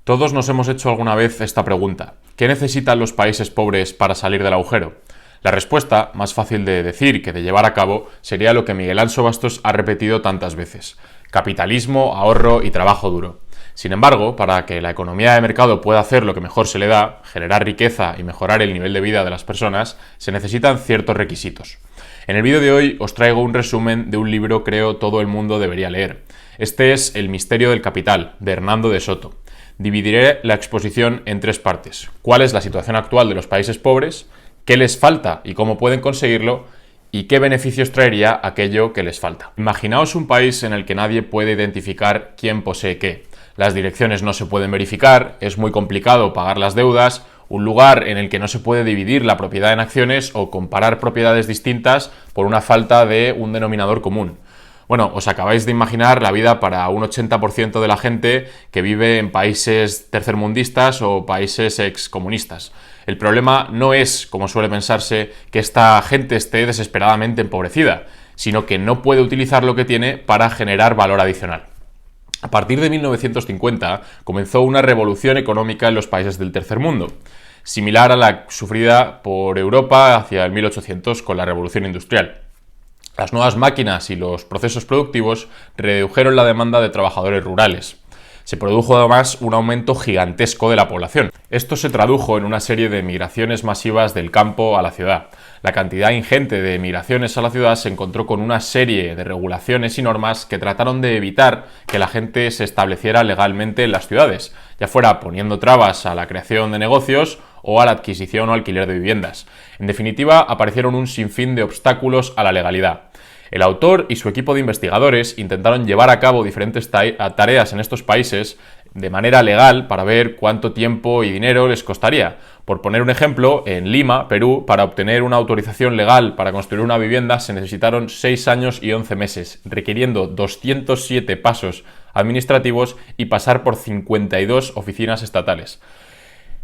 Todos nos hemos hecho alguna vez esta pregunta: ¿qué necesitan los países pobres para salir del agujero? La respuesta, más fácil de decir que de llevar a cabo, sería lo que Miguel Anso Bastos ha repetido tantas veces: capitalismo, ahorro y trabajo duro. Sin embargo, para que la economía de mercado pueda hacer lo que mejor se le da, generar riqueza y mejorar el nivel de vida de las personas, se necesitan ciertos requisitos. En el vídeo de hoy os traigo un resumen de un libro que creo todo el mundo debería leer. Este es El misterio del capital, de Hernando de Soto. Dividiré la exposición en tres partes: cuál es la situación actual de los países pobres, qué les falta y cómo pueden conseguirlo, y qué beneficios traería aquello que les falta. Imaginaos un país en el que nadie puede identificar quién posee qué. Las direcciones no se pueden verificar, es muy complicado pagar las deudas, un lugar en el que no se puede dividir la propiedad en acciones o comparar propiedades distintas por una falta de un denominador común. Bueno, os acabáis de imaginar la vida para un 80% de la gente que vive en países tercermundistas o países excomunistas. El problema no es, como suele pensarse, que esta gente esté desesperadamente empobrecida, sino que no puede utilizar lo que tiene para generar valor adicional. A partir de 1950 comenzó una revolución económica en los países del tercer mundo, similar a la sufrida por Europa hacia el 1800 con la revolución industrial. Las nuevas máquinas y los procesos productivos redujeron la demanda de trabajadores rurales. Se produjo además un aumento gigantesco de la población. Esto se tradujo en una serie de migraciones masivas del campo a la ciudad. La cantidad ingente de migraciones a la ciudad se encontró con una serie de regulaciones y normas que trataron de evitar que la gente se estableciera legalmente en las ciudades, ya fuera poniendo trabas a la creación de negocios o a la adquisición o alquiler de viviendas. En definitiva, aparecieron un sinfín de obstáculos a la legalidad. El autor y su equipo de investigadores intentaron llevar a cabo diferentes tareas en estos países de manera legal para ver cuánto tiempo y dinero les costaría. Por poner un ejemplo, en Lima, Perú, para obtener una autorización legal para construir una vivienda se necesitaron 6 años y 11 meses, requiriendo 207 pasos administrativos y pasar por 52 oficinas estatales.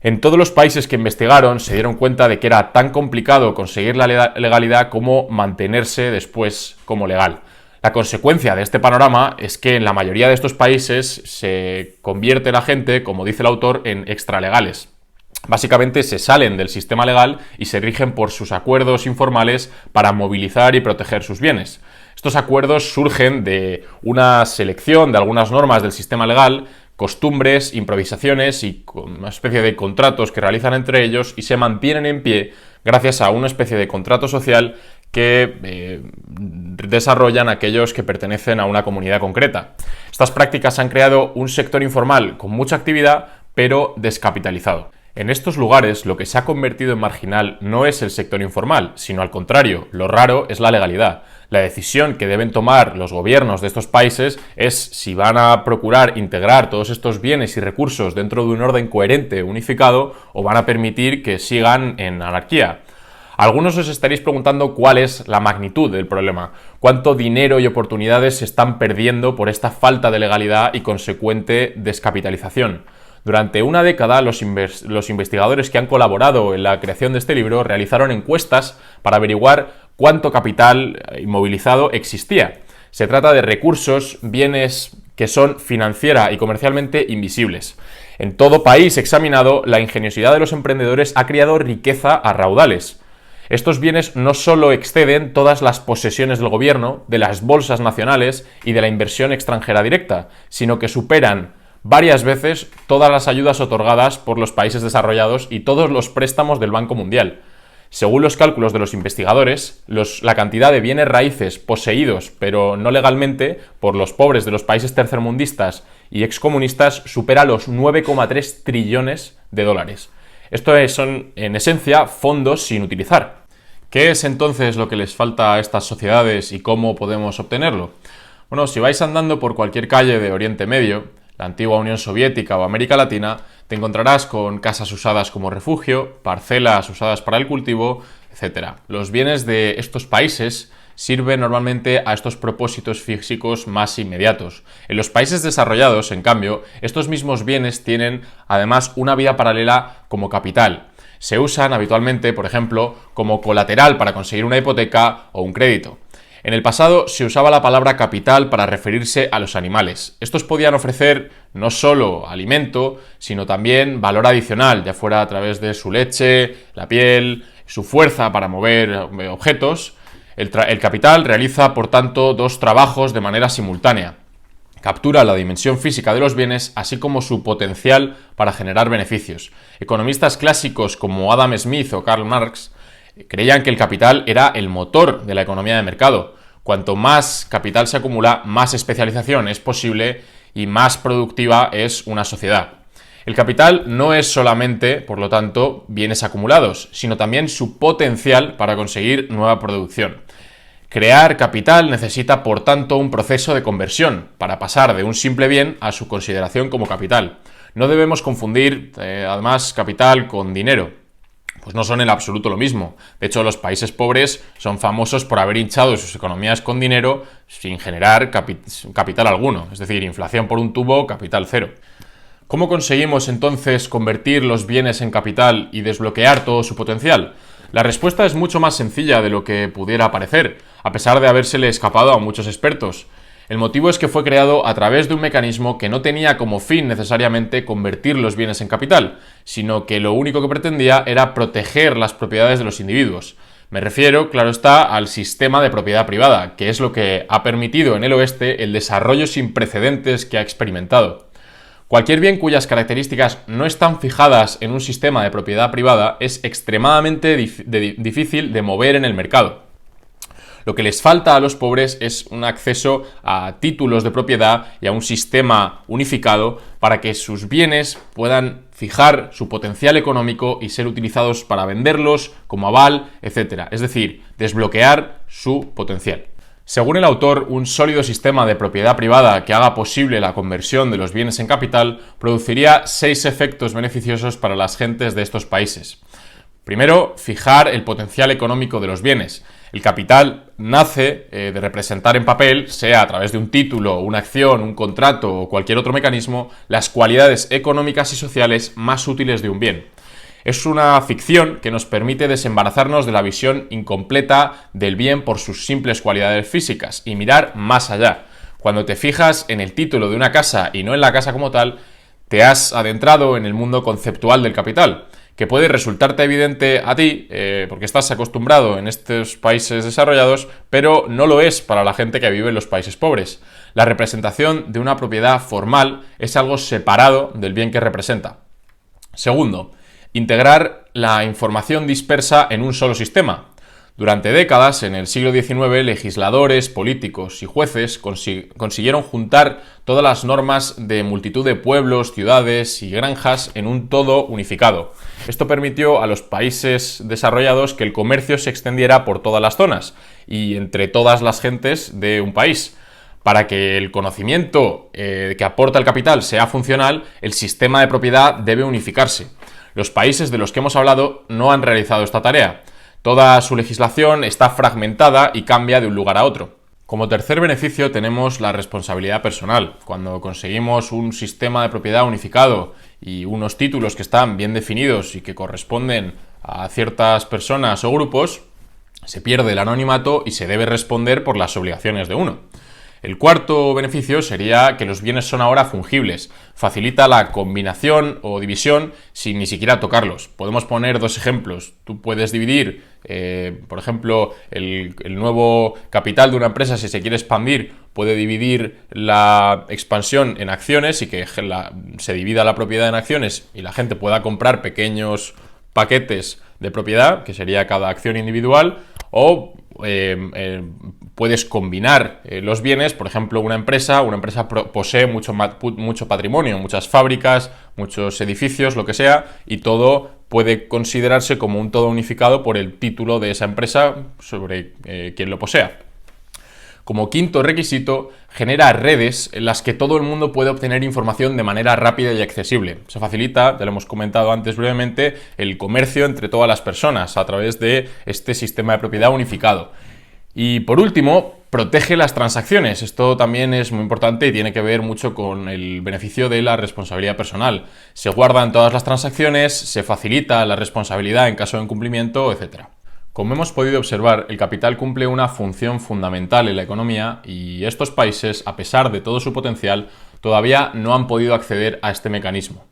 En todos los países que investigaron se dieron cuenta de que era tan complicado conseguir la legalidad como mantenerse después como legal. La consecuencia de este panorama es que en la mayoría de estos países se convierte la gente, como dice el autor, en extralegales. Básicamente se salen del sistema legal y se rigen por sus acuerdos informales para movilizar y proteger sus bienes. Estos acuerdos surgen de una selección de algunas normas del sistema legal, costumbres, improvisaciones y una especie de contratos que realizan entre ellos y se mantienen en pie gracias a una especie de contrato social que desarrollan aquellos que pertenecen a una comunidad concreta. Estas prácticas han creado un sector informal con mucha actividad, pero descapitalizado. En estos lugares lo que se ha convertido en marginal no es el sector informal, sino al contrario, lo raro es la legalidad. La decisión que deben tomar los gobiernos de estos países es si van a procurar integrar todos estos bienes y recursos dentro de un orden coherente, unificado, o van a permitir que sigan en anarquía. Algunos os estaréis preguntando cuál es la magnitud del problema, cuánto dinero y oportunidades se están perdiendo por esta falta de legalidad y consecuente descapitalización. Durante una década, los investigadores que han colaborado en la creación de este libro realizaron encuestas para averiguar cuánto capital inmovilizado existía. Se trata de recursos, bienes que son financiera y comercialmente invisibles. En todo país examinado, la ingeniosidad de los emprendedores ha creado riqueza a raudales. Estos bienes no solo exceden todas las posesiones del gobierno, de las bolsas nacionales y de la inversión extranjera directa, sino que superan varias veces todas las ayudas otorgadas por los países desarrollados y todos los préstamos del Banco Mundial. Según los cálculos de los investigadores, la cantidad de bienes raíces poseídos, pero no legalmente, por los pobres de los países tercermundistas y excomunistas supera los 9,3 trillones de dólares. Esto son, en esencia, fondos sin utilizar. ¿Qué es entonces lo que les falta a estas sociedades y cómo podemos obtenerlo? Bueno, si vais andando por cualquier calle de Oriente Medio, la antigua Unión Soviética o América Latina, te encontrarás con casas usadas como refugio, parcelas usadas para el cultivo, etc. Los bienes de estos países sirven normalmente a estos propósitos físicos más inmediatos. En los países desarrollados, en cambio, estos mismos bienes tienen además una vida paralela como capital. Se usan habitualmente, por ejemplo, como colateral para conseguir una hipoteca o un crédito. En el pasado se usaba la palabra capital para referirse a los animales. Estos podían ofrecer no solo alimento, sino también valor adicional, ya fuera a través de su leche, la piel, su fuerza para mover objetos. El capital realiza, por tanto, dos trabajos de manera simultánea. Captura la dimensión física de los bienes, así como su potencial para generar beneficios. Economistas clásicos como Adam Smith o Karl Marx creían que el capital era el motor de la economía de mercado. Cuanto más capital se acumula, más especialización es posible y más productiva es una sociedad. El capital no es solamente, por lo tanto, bienes acumulados, sino también su potencial para conseguir nueva producción. Crear capital necesita, por tanto, un proceso de conversión para pasar de un simple bien a su consideración como capital. No debemos confundir, además, capital con dinero, pues no son en absoluto lo mismo. De hecho, los países pobres son famosos por haber hinchado sus economías con dinero sin generar capital alguno, es decir, inflación por un tubo, capital cero. ¿Cómo conseguimos entonces convertir los bienes en capital y desbloquear todo su potencial? La respuesta es mucho más sencilla de lo que pudiera parecer, a pesar de habérsele escapado a muchos expertos. El motivo es que fue creado a través de un mecanismo que no tenía como fin necesariamente convertir los bienes en capital, sino que lo único que pretendía era proteger las propiedades de los individuos. Me refiero, claro está, al sistema de propiedad privada, que es lo que ha permitido en el oeste el desarrollo sin precedentes que ha experimentado. Cualquier bien cuyas características no están fijadas en un sistema de propiedad privada es extremadamente difícil de mover en el mercado. Lo que les falta a los pobres es un acceso a títulos de propiedad y a un sistema unificado para que sus bienes puedan fijar su potencial económico y ser utilizados para venderlos como aval, etc. Es decir, desbloquear su potencial. Según el autor, un sólido sistema de propiedad privada que haga posible la conversión de los bienes en capital produciría 6 efectos beneficiosos para las gentes de estos países. Primero, fijar el potencial económico de los bienes. El capital nace de representar en papel, sea a través de un título, una acción, un contrato o cualquier otro mecanismo, las cualidades económicas y sociales más útiles de un bien. Es una ficción que nos permite desembarazarnos de la visión incompleta del bien por sus simples cualidades físicas y mirar más allá. Cuando te fijas en el título de una casa y no en la casa como tal, te has adentrado en el mundo conceptual del capital, que puede resultarte evidente a ti, porque estás acostumbrado en estos países desarrollados, pero no lo es para la gente que vive en los países pobres. La representación de una propiedad formal es algo separado del bien que representa. Segundo, integrar la información dispersa en un solo sistema. Durante décadas, en el siglo XIX, legisladores, políticos y jueces consiguieron juntar todas las normas de multitud de pueblos, ciudades y granjas en un todo unificado. Esto permitió a los países desarrollados que el comercio se extendiera por todas las zonas y entre todas las gentes de un país. Para que el conocimiento que aporta el capital sea funcional, el sistema de propiedad debe unificarse. Los países de los que hemos hablado no han realizado esta tarea. Toda su legislación está fragmentada y cambia de un lugar a otro. Como tercer beneficio tenemos la responsabilidad personal. Cuando conseguimos un sistema de propiedad unificado y unos títulos que están bien definidos y que corresponden a ciertas personas o grupos, se pierde el anonimato y se debe responder por las obligaciones de uno. El cuarto beneficio sería que los bienes son ahora fungibles. Facilita la combinación o división sin ni siquiera tocarlos. Podemos poner dos ejemplos. Tú puedes dividir, por ejemplo, el nuevo capital de una empresa, si se quiere expandir, puede dividir la expansión en acciones y que se divida la propiedad en acciones y la gente pueda comprar pequeños paquetes de propiedad, que sería cada acción individual, o puedes combinar los bienes. Por ejemplo, una empresa posee mucho patrimonio, muchas fábricas, muchos edificios, lo que sea, y todo puede considerarse como un todo unificado por el título de esa empresa sobre quien lo posea. Como quinto requisito, genera redes en las que todo el mundo puede obtener información de manera rápida y accesible. Se facilita, ya lo hemos comentado antes brevemente, el comercio entre todas las personas a través de este sistema de propiedad unificado. Y por último, protege las transacciones. Esto también es muy importante y tiene que ver mucho con el beneficio de la responsabilidad personal. Se guardan todas las transacciones, se facilita la responsabilidad en caso de incumplimiento, etc. Como hemos podido observar, el capital cumple una función fundamental en la economía y estos países, a pesar de todo su potencial, todavía no han podido acceder a este mecanismo.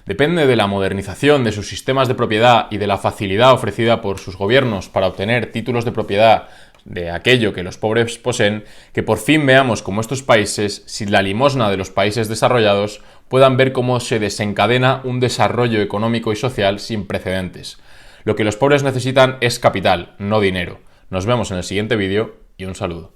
Depende de la modernización de sus sistemas de propiedad y de la facilidad ofrecida por sus gobiernos para obtener títulos de propiedad de aquello que los pobres poseen, que por fin veamos cómo estos países, sin la limosna de los países desarrollados, puedan ver cómo se desencadena un desarrollo económico y social sin precedentes. Lo que los pobres necesitan es capital, no dinero. Nos vemos en el siguiente vídeo y un saludo.